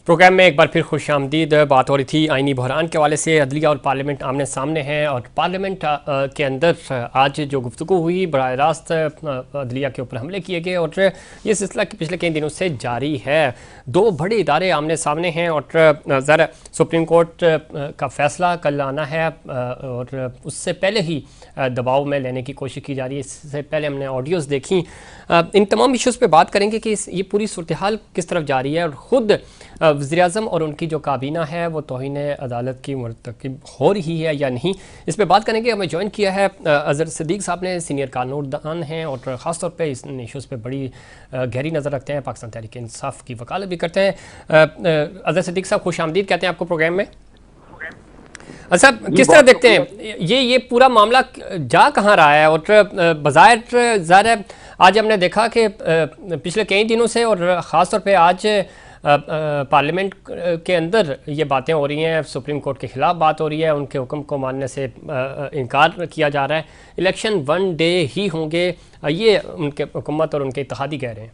Programme में एक बार फिर खुशामदीद। बात हो रही थी आइनी बहरान के हवाले से। अदलिया और पार्लियामेंट आमने सामने हैं और पार्लियामेंट के अंदर आज जो गुफ्तगू हुई, बराह रास्त अदलिया के ऊपर हमले किए गए और ये सिलसिला पिछले कई दिनों से जारी है। दो बड़े इदारे आमने सामने हैं और ज़रा सुप्रीम कोर्ट का फैसला कल आना है और उससे पहले ही दबाव में लेने की कोशिश की जा रही है। इससे पहले हमने ऑडियोज़ देखी। इन तमाम इश्यूज़ पे बात करेंगे कि ये पूरी सूरत हाल किस तरफ जा रही है और ख़ुद वज़ीर-ए-आज़म और उनकी जो काबीना है वो तौहीन अदालत की मरतकब हो रही है या नहीं, इस पर बात करेंगे। हमें ज्वाइन किया है अज़हर सिद्दीक़ साहब ने, सीनियर कानूनदान हैं और ख़ास तौर पे इन इशूज़ पे बड़ी गहरी नज़र रखते हैं। पाकिस्तान तहरीक इंसाफ की वकालत भी करते हैं। अज़हर सिद्दीक़ साहब खुशामदीद कहते हैं आपको प्रोग्राम में। अच्छा, किस तरह देखते हैं ये पूरा मामला जा कहाँ रहा है? और बज़ाहिर ज़ाहिर है आज हमने देखा कि पिछले कई दिनों से और ख़ास तौर पे आज पार्लियामेंट के अंदर ये बातें हो रही हैं, सुप्रीम कोर्ट के ख़िलाफ़ बात हो रही है, उनके हुक्म को मानने से इनकार किया जा रहा है। इलेक्शन वन डे ही होंगे, ये उनके हुकूमत और उनके इत्तेहादी कह रहे हैं।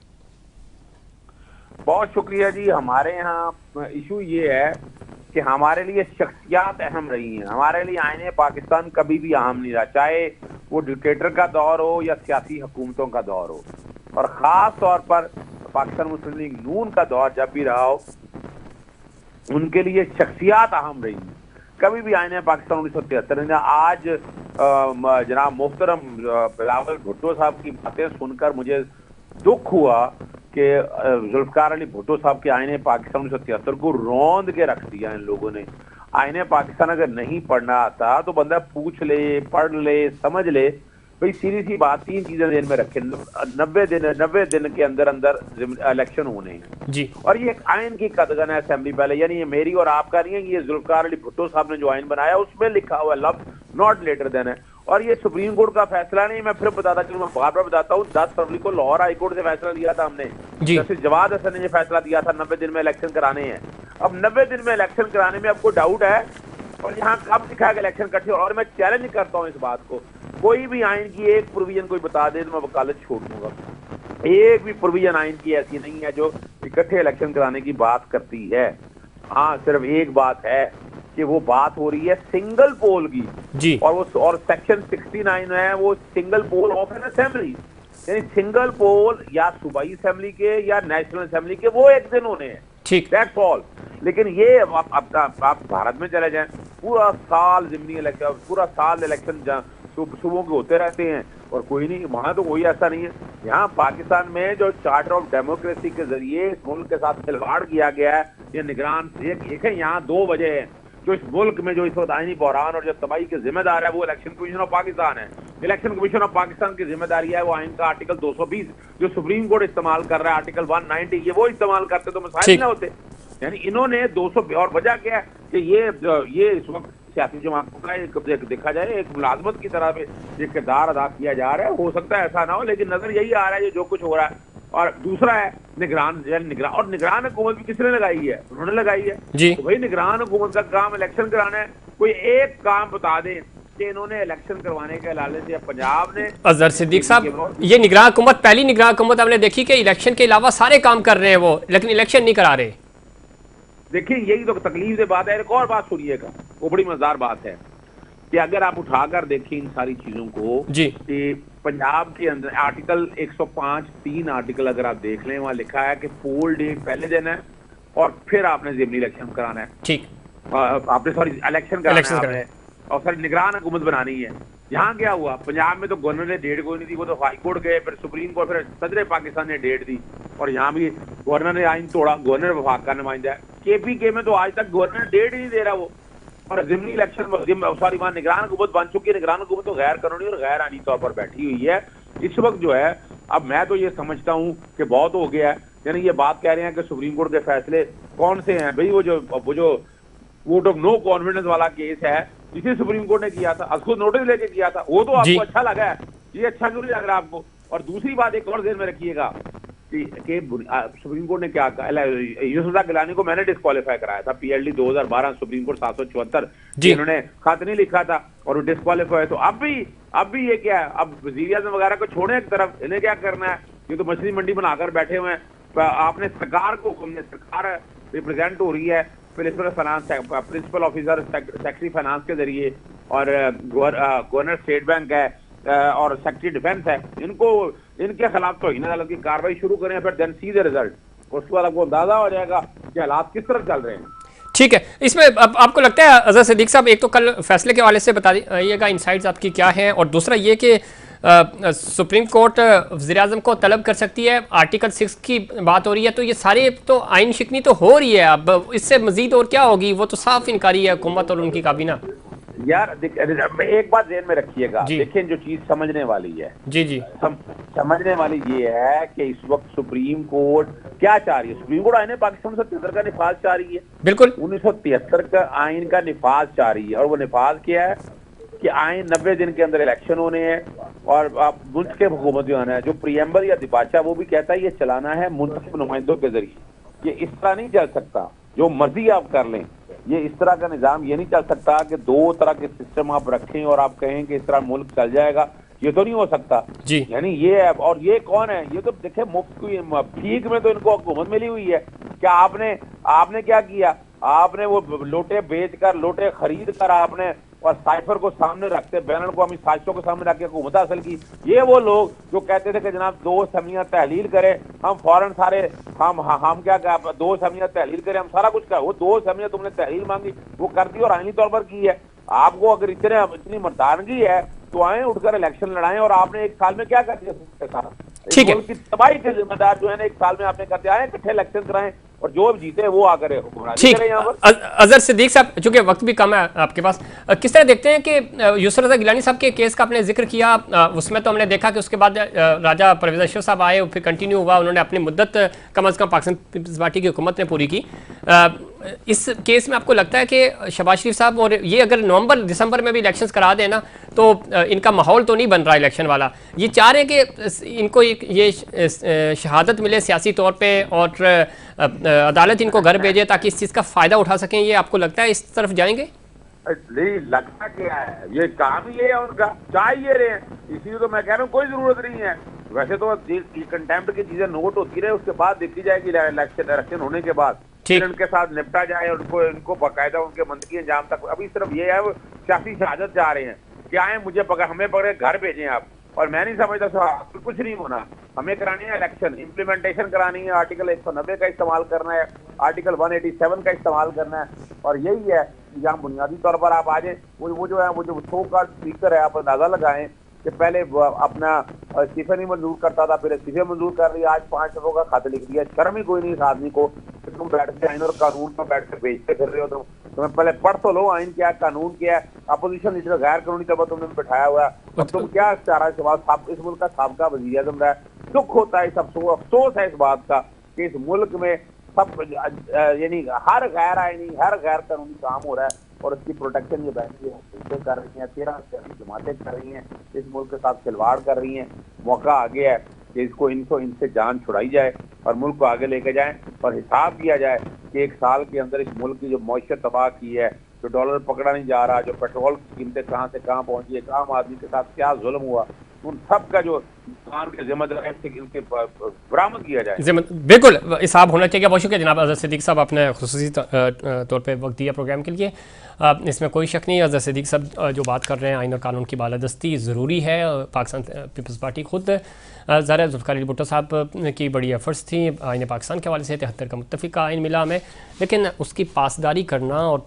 बहुत शुक्रिया जी। हमारे यहाँ इशू ये है कि हमारे लिए शख्सियात अहम रही हैं। हमारे लिए आईने पाकिस्तान कभी भी अहम नहीं रहा, चाहे वो डिक्टेटर का दौर हो या सियासी हुकूमतों का दौर हो, और ख़ास तौर पर पाकिस्तान मुस्लिम लीग नून का दौर जब भी रहा हो, उनके लिए शख्सियात अहम रही हैं। कभी भी आईने पाकिस्तान 1973 में आज जनाब मोहतरम बिलावल भुट्टो साहब की बातें सुनकर मुझे दुख हुआ कि जुल्फ़िकार अली भुट्टो साहब के आईने पाकिस्तान 1973 को रौंद के रख दिया इन लोगों ने। आईने पाकिस्तान अगर नहीं पढ़ना आता तो बंदा पूछ ले, पढ़ ले, समझ ले। भाई सीधी सी बात, तीन चीजें ध्यान में रखें। 90 दिन के अंदर अंदर इलेक्शन होने हैं जी। और ये एक आइन की कदगन है असेंबली पहले, यानी ये मेरी और आपका नहीं है, ये जुल्फ़िकार अली भुट्टो साहब ने जो आइन बनाया उसमें लिखा हुआ लफ्ज नॉट लेटर देन है। और ये सुप्रीम कोर्ट का फैसला नहीं, मैं फिर बताता चलूं, मैं बार बार बताता हूँ। 10 फरवरी को लाहौर हाई कोर्ट से फैसला लिया था हमने, जस्टिस जवाद हसन ने ये फैसला दिया था 90 दिन में इलेक्शन कराने हैं। अब 90 दिन में इलेक्शन कराने में आपको डाउट है और यहाँ कब लिखा है कि इलेक्शन इकट्ठे, और मैं चैलेंज करता हूँ इस बात को, कोई भी आइन की एक प्रोविजन कोई बता दे तो मैं वकालत छोड़ दूंगा। एक भी प्रोविजन आइन की ऐसी नहीं है जो इकट्ठे इलेक्शन कराने की बात करती है। हाँ, सिर्फ एक बात है कि वो बात हो रही है सिंगल पोल की जी। और सेक्शन 69 है वो single pole of an assembly, यानी सिंगल पोल या सूबाई असेंबली के या नेशनल असेंबली के वो एक दिन होने हैं, ठीक, दैट्स ऑल। लेकिन ये आप भारत में चले जाएं, पूरा साल जिमनी इलेक्शन, पूरा साल इलेक्शन सुबह के होते रहते हैं और कोई नहीं, वहां तो कोई ऐसा नहीं है। यहाँ पाकिस्तान में जो चार्टर ऑफ डेमोक्रेसी के जरिए इस मुल्क के साथ खिलवाड़ किया गया है, ये निगरान एक है। यहाँ 2 वजह है जो इस मुल्क में जो इस वक्त आईनी बहरान और जो तबाही के जिम्मेदार है वो इलेक्शन कमीशन ऑफ पाकिस्तान है। इलेक्शन कमीशन ऑफ पाकिस्तान की जिम्मेदारी है वो आइन का आर्टिकल 220 जो सुप्रीम कोर्ट इस्तेमाल कर रहा है, आर्टिकल 190 ये वो इस्तेमाल करते तो मसाइल ना होते। यानी इन्होंने 200, और वजह क्या है कि ये इस वक्त सियासी जमातों का एक देखा जाए एक मुलाजमत की तरह ये किरदार अदा किया जा रहा है। हो सकता है ऐसा ना हो, लेकिन नजर यही आ रहा है जो कुछ हो रहा है। और दूसरा है निगरान हुकूमत भी किसने लगाई है? उन्होंने लगाई है जी। तो भाई निगरान हुकूमत का काम इलेक्शन कराना है। कोई एक काम बता दें कि इन्होंने इलेक्शन करवाने के लालच से पंजाब ने। अज़हर सिद्दीक़ साहब, ये निगरान हुकूमत पहली निगरान हुकूमत हमने देखी कि इलेक्शन के अलावा सारे काम कर रहे हैं वो, लेकिन इलेक्शन नहीं करा रहे। देखिए यही तो तकलीफ से बात है। एक और बात सुनिएगा, वो बड़ी मजेदार बात है कि अगर आप उठाकर देखें इन सारी चीजों को जी, कि पंजाब के अंदर आर्टिकल 105 3 आर्टिकल अगर आप देख लें, वहां लिखा है कि पोल डेट पहले दिन है और फिर आपने जिमनी इलेक्शन कराना है, ठीक, आपने सॉरी इलेक्शन कराना है और फिर निगरान हुकूमत बनानी है। यहाँ क्या हुआ, पंजाब में तो गवर्नर ने डेट कोई नहीं दी, वो तो हाई कोर्ट गए, फिर सुप्रीम कोर्ट, फिर सदर पाकिस्तान ने डेट दी और यहाँ भी गवर्नर ने आइन तोड़ा। गवर्नर विभाग का नुमाइंदा है, KPK में तो आज तक गवर्नर डेट ही नहीं दे रहा वो। और जिमनी इलेक्शन सॉरी वहाँ निगरान हुकूमत बन चुकी है। निगरान हुकूमत तो गैर कानूनी और गैर आईनी तौर पर बैठी हुई है इस वक्त जो है। अब मैं तो ये समझता हूँ कि बहुत हो गया है। यानी ये बात कह रहे हैं कि सुप्रीम कोर्ट के फैसले कौन से हैं भाई? वो जो वोट ऑफ नो कॉन्फिडेंस वाला केस है जिसे सुप्रीम कोर्ट ने किया था, खुद नोटिस लेके किया था, वो तो आपको अच्छा लगा है, ये अच्छा क्यों नहीं लग रहा आपको? और दूसरी बात एक और ध्यान में रखिएगा कि सुप्रीम कोर्ट ने क्या कहा, यूसुफ गिलानी को मैंने डिस्क्वालीफाई कराया था PLD 2012 सुप्रीम कोर्ट 774 इन्होंने खत नहीं लिखा था और वो डिस्क्वालीफाई। तो अब भी ये क्या है, अब वज़ीर-ए-आज़म वगैरह को छोड़े एक तरफ, इन्हें क्या करना है? ये तो मछली मंडी बनाकर बैठे हुए हैं। आपने सरकार को, सरकार रिप्रेजेंट हो रही है principal finance, principal officer secretary finance के जरिए, और गवर्नर स्टेट बैंक है और सेक्रेटरी डिफेंस है, इनके खिलाफ तो हिना अदालत की कार्रवाई शुरू करें, फिर देन सी द रिजल्ट, उसके बाद आपको अंदाजा हो जाएगा कि हालात किस तरह चल रहे हैं। ठीक है, इसमें अब आपको लगता है अजहर सिद्दीक साहब, एक तो कल फैसले के हवाले से बताइएगा इनसाइट्स आपकी क्या है, और दूसरा ये कि सुप्रीम कोर्ट वज़ीर-ए-आज़म को तलब कर सकती है, आर्टिकल 6 की बात हो रही है, तो ये सारे तो आइन शिकनी तो हो रही है, अब इससे मजीद और क्या होगी, वो तो साफ इनकारी है हुकूमत और उनकी काबीना। यार एक बात ध्यान में रखिएगा, देखिए जो चीज समझने वाली है, जी समझने वाली ये है कि इस वक्त सुप्रीम कोर्ट क्या चाह रही है। सुप्रीम कोर्ट आइन पाकिस्तान 1973 का निफाज चाह रही है, बिल्कुल 1973 का आइन का निफाज चाह रही है, और वो निफाज क्या है कि आइन 90 दिन के अंदर इलेक्शन होने हैं, और आप मुल्क के हुकूमत जो है, जो प्रियम्बल या दिबाचा, वो भी कहता है ये चलाना है मुंतखब नुमाइंदों के जरिए, ये इस तरह नहीं चल सकता, जो मर्जी आप कर लें, ये इस तरह का निजाम ये नहीं चल सकता कि दो तरह के सिस्टम आप रखें और आप कहें कि इस तरह मुल्क चल जाएगा, ये तो नहीं हो सकता जी। यानी ये है, और ये कौन है, ये तो देखे मुफ्त भीख में तो इनको हुकूमत मिली हुई है। क्या आपने क्या किया, आपने वो लोटे बेचकर, लोटे खरीद कर आपने और साइफर को सामने रखते, बैनर को अमी साजिशों को सामने रख के हुकूमत हासिल की। ये वो लोग जो कहते थे कि जनाब 2 असम्बलियां तहलील करें, हम फौरन सारे हम क्या 2 असम्बलियां तहलील करें, हम सारा कुछ कर, वो 2 असम्बलियां तुमने तहलील मांगी, वो कर दी और आईनी तौर पर की है। आपको अगर इतनी मर्दानगी है तो आए उठकर इलेक्शन लड़ाएं, और आपने 1 साल में क्या कर दिया, ठीक है, तबाही के जिम्मेदार जो है ना 1 साल में आपने कर दिया है, इकट्ठे इलेक्शन कराएं और जो जीते वो आकर ठीक। अजहर सिद्दीक साहब, चूंकि वक्त भी कम है आपके पास, किस तरह देखते हैं कि यूसुफ रज़ा गिलानी साहब के केस का आपने जिक्र किया, उसमें तो हमने देखा कि उसके बाद राजा परवेज़ अशरफ साहब आए, फिर कंटिन्यू हुआ, उन्होंने अपनी मुद्दत कम अज़ कम पाकिस्तान पीपल्स पार्टी की हुकूमत ने पूरी की। इस केस में आपको लगता है कि शहबाज शरीफ साहब, और ये अगर नवंबर दिसंबर में भी इलेक्शंस करा देना तो इनका माहौल तो नहीं बन रहा इलेक्शन वाला, ये चाह रहे हैं कि इनको ये शहादत मिले सियासी तौर पे और अदालत इनको घर भेजे ताकि इस चीज़ का फ़ायदा उठा सकें, ये आपको लगता है इस तरफ जाएंगे? नहीं लगता क्या है, ये काम ही है उनका, चाहिए रहे हैं, इसीलिए तो मैं कह रहा हूँ कोई जरूरत नहीं है। वैसे तो कंटेम्प्ट की चीजें नोट होती रहे, उसके बाद देखी जाएगी इलेक्शन होने के बाद, फिर उनके साथ निपटा जाए, उनको बाकायदा उनके मंतकी अंजाम तक। अभी सिर्फ ये है वो सियासी शहादत चाह रहे हैं कि आए हमें पकड़े घर भेजें आप, और मैं नहीं समझता कुछ नहीं होना, हमें करानी है इलेक्शन, इम्प्लीमेंटेशन करानी है, आर्टिकल 190 का इस्तेमाल करना है, आर्टिकल 187 का इस्तेमाल करना है, और यही है जहाँ बुनियादी तौर पर आप आ जाए। वो जो सो कार्ड स्पीकर है, आप अंदाजा लगाएं कि पहले अपना इस्तीफे नहीं मंजूर करता था, फिर इस्तीफे मंजूर कर लिया, आज 5 लोगों का खत लिख दिया। शर्म ही कोई नहीं इस आदमी को, तुम बैठ के आइन और कानून पर बैठ कर बेचते फिर रहे हो। तुम्हें पहले पढ़ तो लो आइन क्या है, कानून क्या है, अपोजिशन लीडर गैर कानूनी तब तुमने बिठाया हुआ है, अब तुम क्या चाह रहा है। इस मुल्क का साबका वज़ीर आज़म रहा है, दुख होता है, अफसोस है इस बात का कि इस मुल्क में सब यानी हर गैर आइनी, हर गैर कानूनी काम हो रहा है, और इसकी प्रोटेक्शन ये बैठे कर रही हैं, 13 जमातें कर रही हैं, इस मुल्क के साथ खिलवाड़ कर रही हैं। मौका आ गया है कि इनसे जान छुड़ाई जाए और मुल्क को आगे लेके जाएं, और हिसाब किया जाए कि 1 साल के अंदर इस मुल्क की जो मईशत तबाह की है, जो डॉलर पकड़ा नहीं जा रहा, जो पेट्रोल की कीमतें कहाँ से कहाँ पहुंची है, आम आदमी के साथ क्या जुल्म हुआ, उन सब का जो के जिम्मेदार है इनके बरामद किया जाए। बिल्कुल हिसाब होना चाहिए। बहुत शुक्रिया जनाब अजहर सिद्दीक साहब, आपने खुसूसी तौर पे वक्त दिया प्रोग्राम के लिए, इसमें कोई शक नहीं। अजहर सिद्दीक साहब जो बात कर रहे हैं, आइन और कानून की बालादस्ती ज़रूरी है, पाकिस्तान पीपल्स पार्टी खुद ज़रा जुल्फ़िकार अली भुट्टो साहब की बड़ी एफर्ट्स थी आइन पाकिस्तान के हवाले से, 73 का मुत्तफ़िका आइन मिला हमें, लेकिन उसकी पासदारी करना और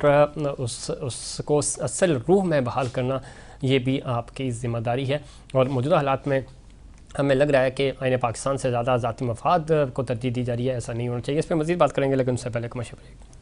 उसको असल रूह में बहाल करना, ये भी आपकी ज़िम्मेदारी है। और मौजूदा हालात में हमें लग रहा है कि आइन पाकिस्तान से ज़्यादा ज़ाती मफाद को तरजीह दी जा रही है, ऐसा नहीं होना चाहिए। इस पर मज़ीद बात करेंगे, लेकिन उससे पहले कमर्शियल ब्रेक।